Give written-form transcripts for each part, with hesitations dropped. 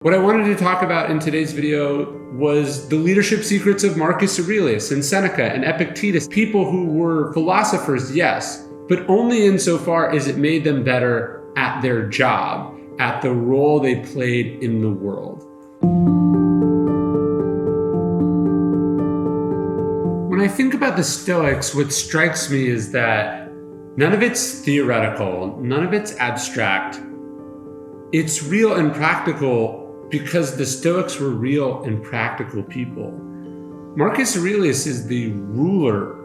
What I wanted to talk about in today's video was the leadership secrets of Marcus Aurelius and Seneca and Epictetus, people who were philosophers, yes, but only insofar as it made them better at their job, at the role they played in the world. When I think about the Stoics, what strikes me is that none of it's theoretical, none of it's abstract. It's real and practical because the Stoics were real and practical people. Marcus Aurelius is the ruler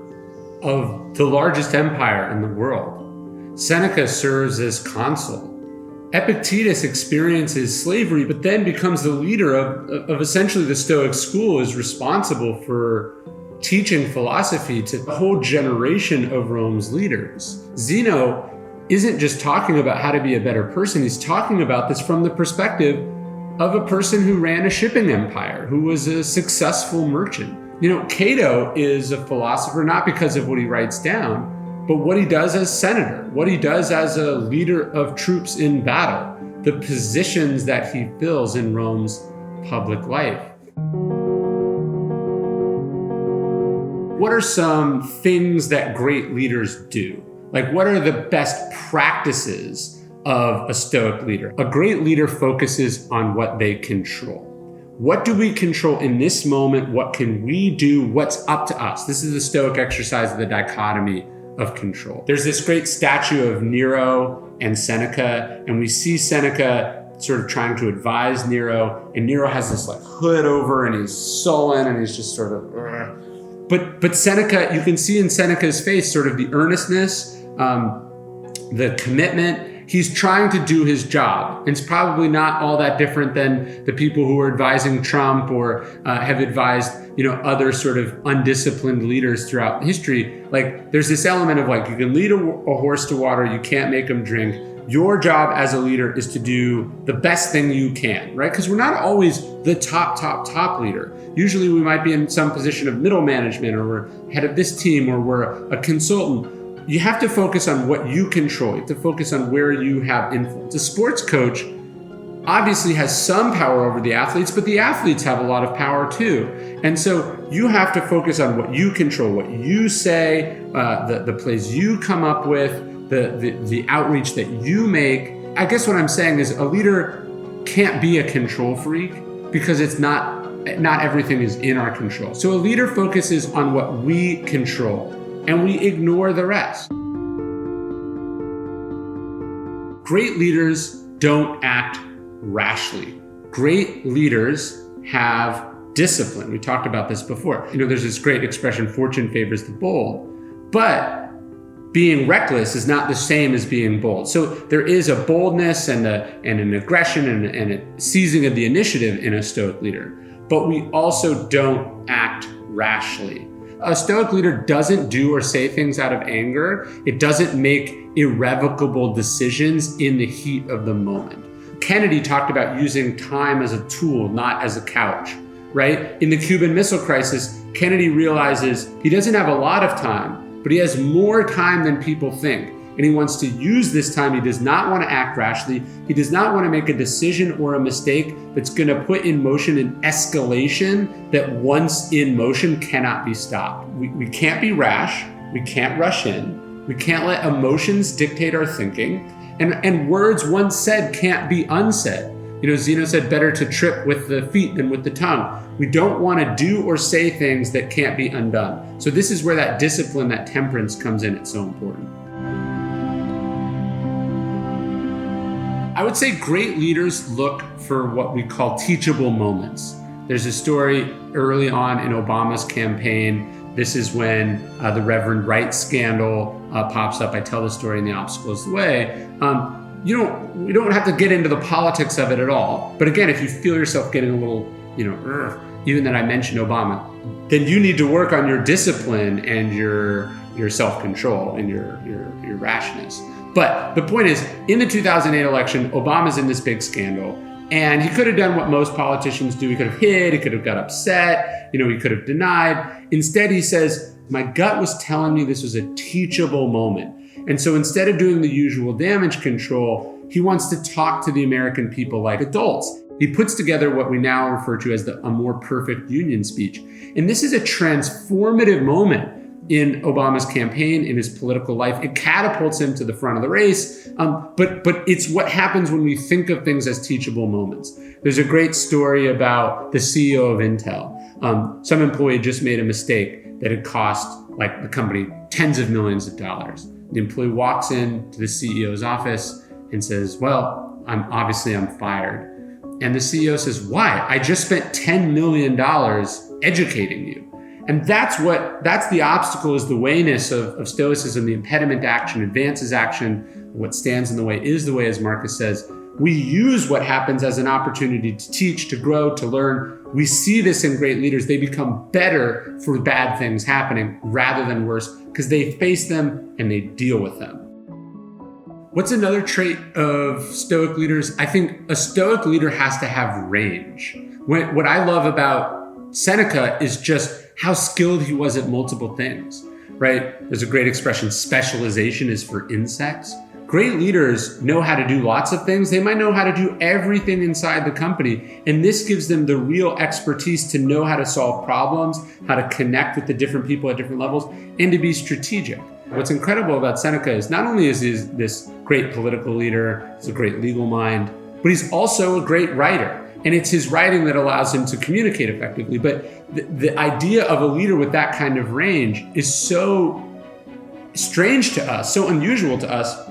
of the largest empire in the world. Seneca serves as consul. Epictetus experiences slavery, but then becomes the leader of essentially the Stoic school, is responsible for teaching philosophy to a whole generation of Rome's leaders. Zeno isn't just talking about how to be a better person, he's talking about this from the perspective of a person who ran a shipping empire, who was a successful merchant. Cato is a philosopher not because of what he writes down, but what he does as senator, what he does as a leader of troops in battle, the positions that he fills in Rome's public life. What are some things that great leaders do? What are the best practices of a Stoic leader? A great leader focuses on what they control. What do we control in this moment? What can we do? What's up to us? This is the Stoic exercise of the dichotomy of control. There's this great statue of Nero and Seneca, and we see Seneca sort of trying to advise Nero, and Nero has this hood over, and he's sullen, and he's just sort of, Ugh. But Seneca, you can see in Seneca's face sort of the earnestness, the commitment. He's trying to do his job. It's probably not all that different than the people who are advising Trump or have advised, other sort of undisciplined leaders throughout history. There's this element of you can lead a horse to water, you can't make him drink. Your job as a leader is to do the best thing you can, right? Because we're not always the top leader. Usually we might be in some position of middle management, or we're head of this team, or we're a consultant. You have to focus on what you control. You have to focus on where you have influence. A sports coach obviously has some power over the athletes, but the athletes have a lot of power too. And so you have to focus on what you control, what you say, the plays you come up with, the outreach that you make. I guess what I'm saying is a leader can't be a control freak because it's not everything is in our control. So a leader focuses on what we control, and we ignore the rest. Great leaders don't act rashly. Great leaders have discipline. We talked about this before. There's this great expression, fortune favors the bold, but being reckless is not the same as being bold. So there is a boldness and an aggression and a seizing of the initiative in a Stoic leader, but we also don't act rashly. A Stoic leader doesn't do or say things out of anger. It doesn't make irrevocable decisions in the heat of the moment. Kennedy talked about using time as a tool, not as a couch, right? In the Cuban Missile Crisis, Kennedy realizes he doesn't have a lot of time, but he has more time than people think. And he wants to use this time. He does not want to act rashly. He does not want to make a decision or a mistake that's going to put in motion an escalation that once in motion cannot be stopped. We can't be rash. We can't rush in. We can't let emotions dictate our thinking. And words once said can't be unsaid. Zeno said better to trip with the feet than with the tongue. We don't want to do or say things that can't be undone. So this is where that discipline, that temperance comes in. It's so important. I would say great leaders look for what we call teachable moments. There's a story early on in Obama's campaign. This is when the Reverend Wright scandal pops up. I tell the story in The Obstacle is the Way. We don't have to get into the politics of it at all. But again, if you feel yourself getting a little, even that I mentioned Obama, then you need to work on your discipline and your self-control and your rashness. But the point is, in the 2008 election, Obama's in this big scandal, and he could have done what most politicians do. He could have hid, he could have got upset, he could have denied. Instead, he says, my gut was telling me this was a teachable moment. And so instead of doing the usual damage control, he wants to talk to the American people like adults. He puts together what we now refer to as a more perfect union speech. And this is a transformative moment in Obama's campaign, in his political life. It catapults him to the front of the race, but it's what happens when we think of things as teachable moments. There's a great story about the CEO of Intel. Some employee just made a mistake that had cost the company tens of millions of dollars. The employee walks into the CEO's office and says, well, I'm fired. And the CEO says, why? I just spent $10 million educating you. And that's the obstacle, is the wayness of Stoicism. The impediment to action advances action. What stands in the way is the way, as Marcus says. We use what happens as an opportunity to teach, to grow, to learn. We see this in great leaders. They become better for bad things happening rather than worse, because they face them and they deal with them. What's another trait of Stoic leaders? I think a Stoic leader has to have range. What I love about Seneca is just how skilled he was at multiple things, right? There's a great expression, specialization is for insects. Great leaders know how to do lots of things. They might know how to do everything inside the company. And this gives them the real expertise to know how to solve problems, how to connect with the different people at different levels, and to be strategic. What's incredible about Seneca is not only is he this great political leader, he's a great legal mind, but he's also a great writer. And it's his writing that allows him to communicate effectively. But the idea of a leader with that kind of range is so strange to us, so unusual to us.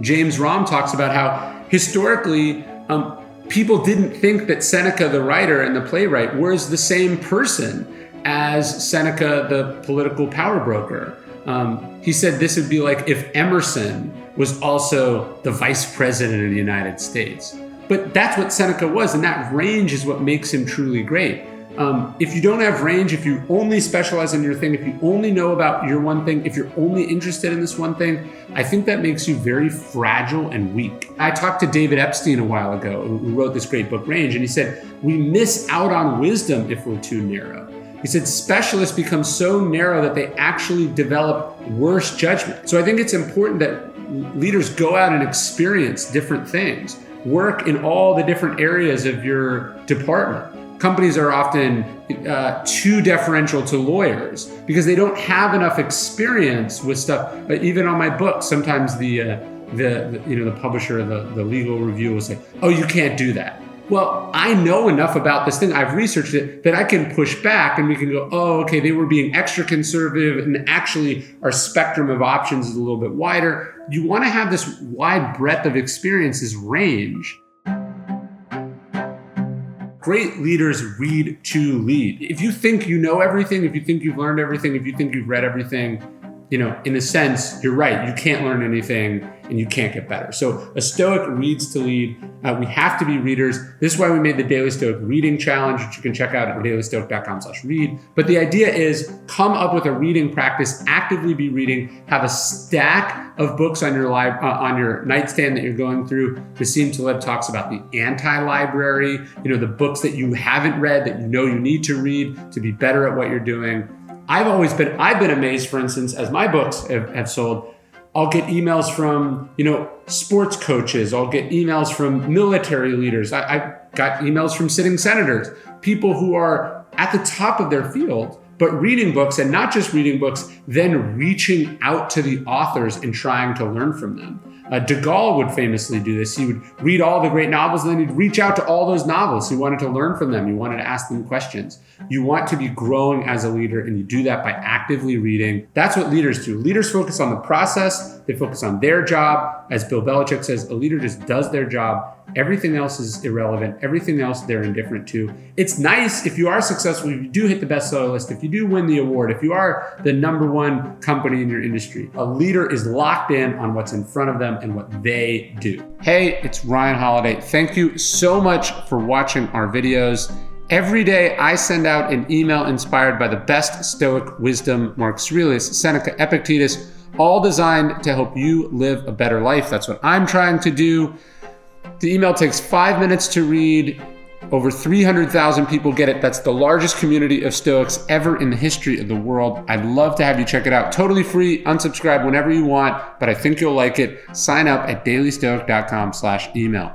James Romm talks about how historically people didn't think that Seneca, the writer and the playwright, was the same person as Seneca, the political power broker. He said this would be like if Emerson was also the vice president of the United States. But that's what Seneca was, and that range is what makes him truly great. If you don't have range, if you only specialize in your thing, if you only know about your one thing, if you're only interested in this one thing, I think that makes you very fragile and weak. I talked to David Epstein a while ago, who wrote this great book, Range, and he said, we miss out on wisdom if we're too narrow. He said specialists become so narrow that they actually develop worse judgment. So I think it's important that leaders go out and experience different things. Work in all the different areas of your department. Companies are often too deferential to lawyers because they don't have enough experience with stuff. Even on my book, sometimes the publisher, the legal review will say, "Oh, you can't do that." Well, I know enough about this thing, I've researched it, that I can push back and we can go, oh, okay, they were being extra conservative and actually our spectrum of options is a little bit wider. You want to have this wide breadth of experience, this range. Great leaders read to lead. If you think you know everything, if you think you've learned everything, if you think you've read everything, in a sense, you're right. You can't learn anything and you can't get better. So a Stoic reads to lead. We have to be readers. This is why we made the Daily Stoic Reading Challenge, which you can check out at dailystoic.com/read. But the idea is come up with a reading practice, actively be reading, have a stack of books on your nightstand that you're going through. Nassim Taleb talks about the anti-library, the books that you haven't read that you need to read to be better at what you're doing. I've been amazed, for instance, as my books have sold, I'll get emails from, sports coaches. I'll get emails from military leaders. I've got emails from sitting senators, people who are at the top of their field, but reading books, and not just reading books, then reaching out to the authors and trying to learn from them. De Gaulle would famously do this. He would read all the great novels and then he'd reach out to all those novelists. He wanted to learn from them. He wanted to ask them questions. You want to be growing as a leader, and you do that by actively reading. That's what leaders do. Leaders focus on the process. They focus on their job. As Bill Belichick says, a leader just does their job. Everything else is irrelevant. Everything else they're indifferent to. It's nice if you are successful, if you do hit the bestseller list, if you do win the award, if you are the #1 company in your industry. A leader is locked in on what's in front of them and what they do. Hey, it's Ryan Holiday. Thank you so much for watching our videos. Every day I send out an email inspired by the best Stoic wisdom, Marcus Aurelius, Seneca, Epictetus, all designed to help you live a better life. That's what I'm trying to do. The email takes 5 minutes to read. Over 300,000 people get it. That's the largest community of Stoics ever in the history of the world. I'd love to have you check it out. Totally free. Unsubscribe whenever you want, but I think you'll like it. Sign up at dailystoic.com/email.